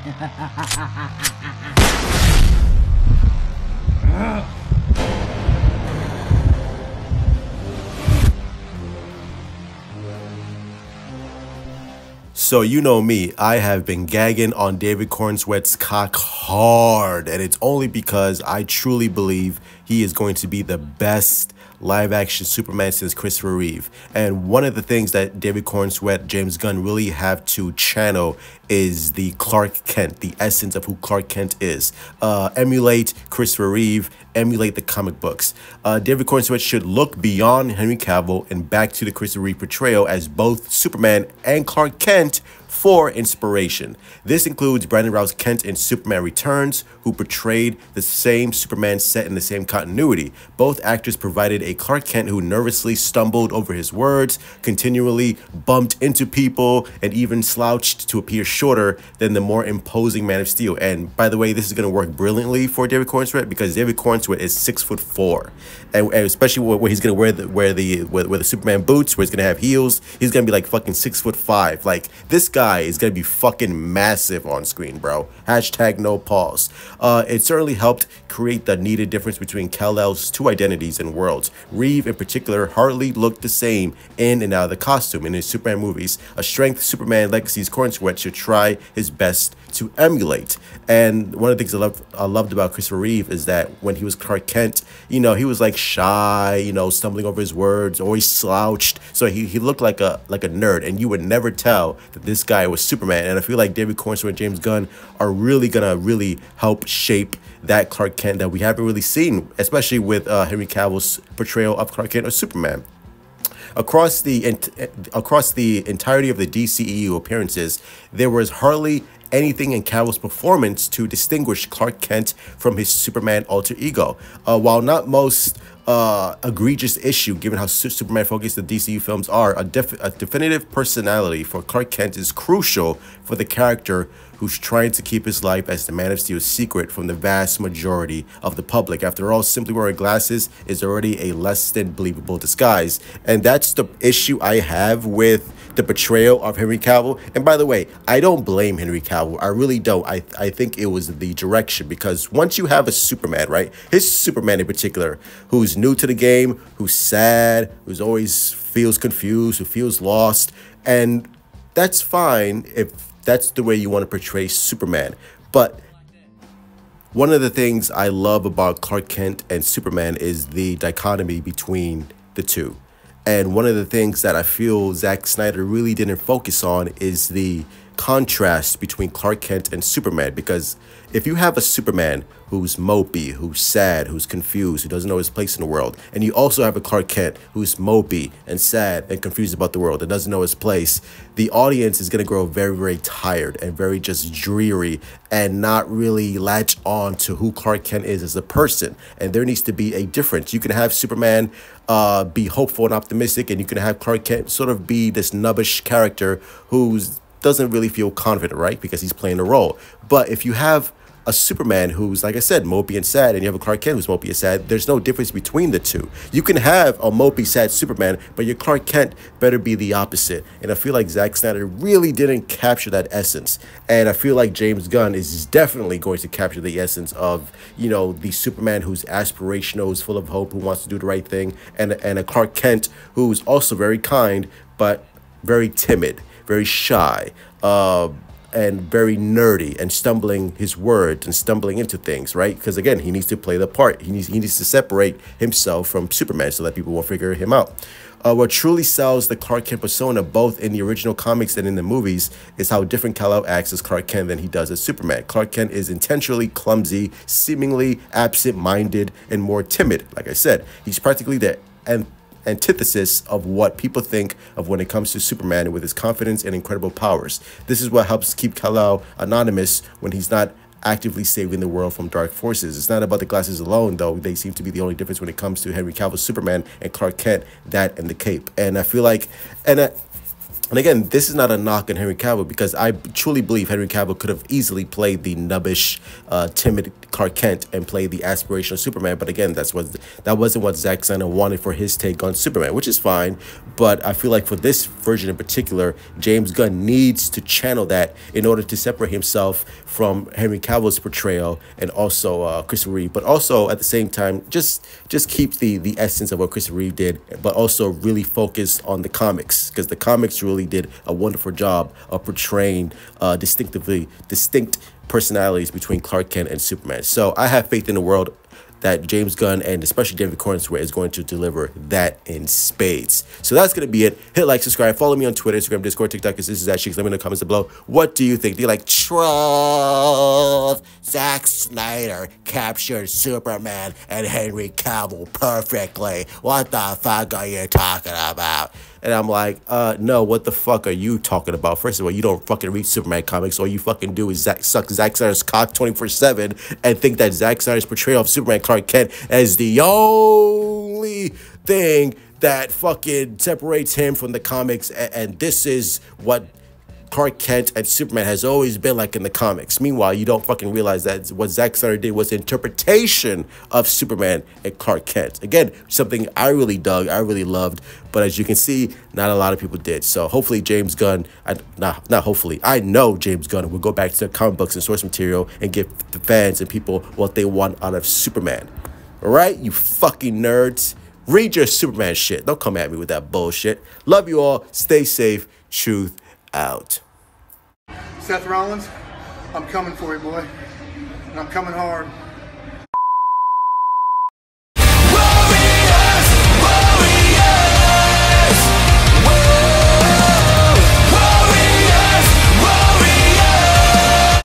So you know me, I have been gagging on David Cornsweet's cock hard, and it's only because I truly believe he is going to be the best live-action Superman since Christopher Reeve. And one of the things that David Cornsweet, James Gunn really have to channel is the Clark Kent, the essence of who Clark Kent is. Emulate Christopher Reeve, emulate the comic books. David Cornsweet should look beyond Henry Cavill and back to the Christopher Reeve portrayal as both Superman and Clark Kent for inspiration. This includes Brandon Routh's Kent in Superman Returns, who portrayed the same Superman set in the same continuity. Both actors provided a Clark Kent who nervously stumbled over his words, continually bumped into people, and even slouched to appear shorter than the more imposing Man of Steel. And by the way, this is going to work brilliantly for David Cornsweet because David Cornsweet is 6'4", and especially where he's going to wear the Superman boots, where he's going to have heels, he's going to be like fucking 6'5". Like, this guy is going to be fucking massive on screen, bro. Hashtag no pause. It certainly helped create the needed difference between Kal-El's two identities and worlds. Reeve, in particular, hardly looked the same in and out of the costume in his Superman movies, a strength Superman Legacy's Cornsweet should try his best to emulate. And one of the things I loved about Christopher Reeve is that when he was Clark Kent, you know, he was like shy, you know, stumbling over his words, always slouched. So he looked like a nerd, and you would never tell that this guy was Superman. And I feel like David Cornsweet and James Gunn are really gonna help shape that Clark Kent that we haven't really seen, especially with Henry Cavill's portrayal of Clark Kent or Superman. Across the entirety of the DCEU appearances, there was hardly anything in Cavill's performance to distinguish Clark Kent from his Superman alter ego. While not most egregious issue, given how Superman focused the DCU films are, a definitive personality for Clark Kent is crucial for the character who's trying to keep his life as the Man of Steel secret from the vast majority of the public. After all, simply wearing glasses is already a less than believable disguise. And that's the issue I have with the portrayal of Henry Cavill. And by the way, I don't blame Henry Cavill. I really don't. I think it was the direction, because once you have a Superman, right? His Superman in particular, who's new to the game, who's sad, who's always feels confused, who feels lost, and that's fine if that's the way you want to portray Superman. But one of the things I love about Clark Kent and Superman is the dichotomy between the two. And one of the things that I feel Zack Snyder really didn't focus on is the contrast between Clark Kent and Superman. Because if you have a Superman who's mopey, who's sad, who's confused, who doesn't know his place in the world, and you also have a Clark Kent who's mopey and sad and confused about the world and doesn't know his place, the audience is going to grow very, very tired and very just dreary and not really latch on to who Clark Kent is as a person. And there needs to be a difference. You can have Superman be hopeful and optimistic, and you can have Clark Kent sort of be this nubbish character who doesn't really feel confident, right? Because he's playing a role. But if you have a Superman who's, like I said, mopey and sad, and you have a Clark Kent who's mopey and sad, there's no difference between the two. You can have a mopey, sad Superman, but your Clark Kent better be the opposite. And I feel like Zack Snyder really didn't capture that essence. And I feel like James Gunn is definitely going to capture the essence of, you know, the Superman who's aspirational, who's full of hope, who wants to do the right thing, and a Clark Kent who's also very kind, but very timid, very shy, and very nerdy, and stumbling his words and stumbling into things, right? Because again, he needs to play the part. He needs to separate himself from Superman so that people won't figure him out. What truly sells the Clark Kent persona, both in the original comics and in the movies, is how different Kal-El acts as Clark Kent than he does as Superman. Clark Kent is intentionally clumsy, seemingly absent-minded, and more timid. Like I said, he's practically the antithesis of what people think of when it comes to Superman, with his confidence and incredible powers. This is what helps keep Kal-El anonymous when he's not actively saving the world from dark forces. It's not about the glasses alone, though. They seem to be the only difference when it comes to Henry Cavill's Superman and Clark Kent, that and the cape. And I feel like, And again, this is not a knock on Henry Cavill, because I truly believe Henry Cavill could have easily played the nubbish, timid Clark Kent and played the aspirational Superman. But again, that wasn't what Zack Snyder wanted for his take on Superman, which is fine. But I feel like for this version in particular, James Gunn needs to channel that in order to separate himself from Henry Cavill's portrayal and also Christopher Reeve. But also at the same time, just keep the essence of what Christopher Reeve did, but also really focus on the comics, because the comics really did a wonderful job of portraying distinct personalities between Clark Kent and Superman. So I have faith in the world that James Gunn and especially David Cornsweet is going to deliver that in spades. So that's going to be it. Hit like, subscribe, follow me on Twitter, Instagram, Discord, TikTok, because this is Sheeks. Let me know in the comments below. What do you think? Do you like truth? Zack Snyder captured Superman and Henry Cavill perfectly. What the fuck are you talking about? And I'm like, no, what the fuck are you talking about? First of all, you don't fucking read Superman comics. All you fucking do is suck Zack Snyder's cock 24/7 and think that Zack Snyder's portrayal of Superman Clark Kent is the only thing that fucking separates him from the comics. And this is what Clark Kent and Superman has always been like in the comics. Meanwhile, you don't fucking realize that what Zack Snyder did was interpretation of Superman and Clark Kent. Again, something I really dug, I really loved, but as you can see, not a lot of people did. So hopefully James Gunn, not hopefully, I know James Gunn will go back to the comic books and source material and give the fans and people what they want out of Superman. All right, you fucking nerds. Read your Superman shit. Don't come at me with that bullshit. Love you all. Stay safe. Truth out. Seth Rollins, I'm coming for you, boy. And I'm coming hard.